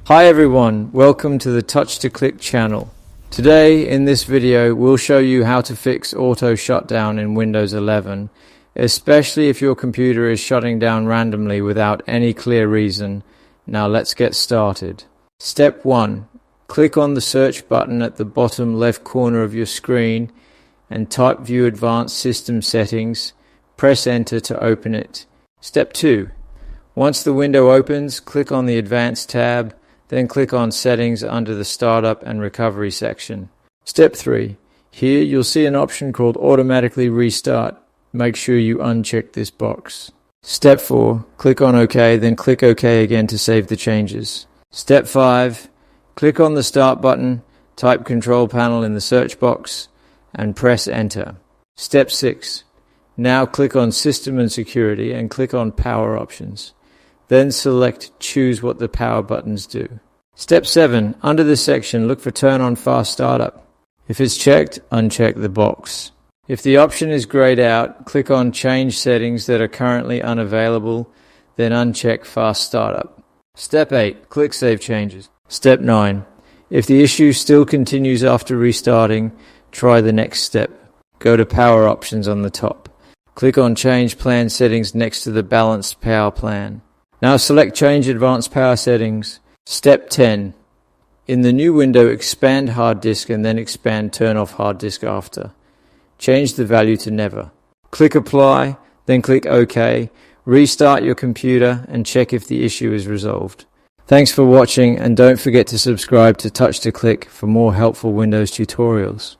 Hi everyone, welcome to the Touch to Click channel. Today in this video we'll show you how to fix auto shutdown in Windows 11, especially if your computer is shutting down randomly without any clear reason. Now let's get started. Step 1. Click on the search button at the bottom left corner of your screen and type View Advanced System Settings. Press Enter to open it. Step 2. Once the window opens, click on the Advanced tab, then click on Settings under the Startup and Recovery section. Step 3. Here you'll see an option called Automatically Restart. Make sure you uncheck this box. Step 4. Click on OK, then click OK again to save the changes. Step 5. Click on the Start button, type Control Panel in the search box, and press Enter. Step 6. Now click on System and Security and click on Power Options. Then select Choose what the power buttons do. Step 7. Under this section, look for Turn on Fast Startup. If it's checked, uncheck the box. If the option is grayed out, click on Change Settings that are currently unavailable, then uncheck Fast Startup. Step 8. Click Save Changes. Step 9. If the issue still continues after restarting, try the next step. Go to Power Options on the top. Click on Change Plan Settings next to the Balanced Power Plan. Now select Change Advanced Power Settings. Step 10. In the new window, expand hard disk and then expand turn off hard disk after. Change the value to never. Click Apply, then click OK. Restart your computer and check if the issue is resolved. Thanks for watching, and don't forget to subscribe to Touch to Click for more helpful Windows tutorials.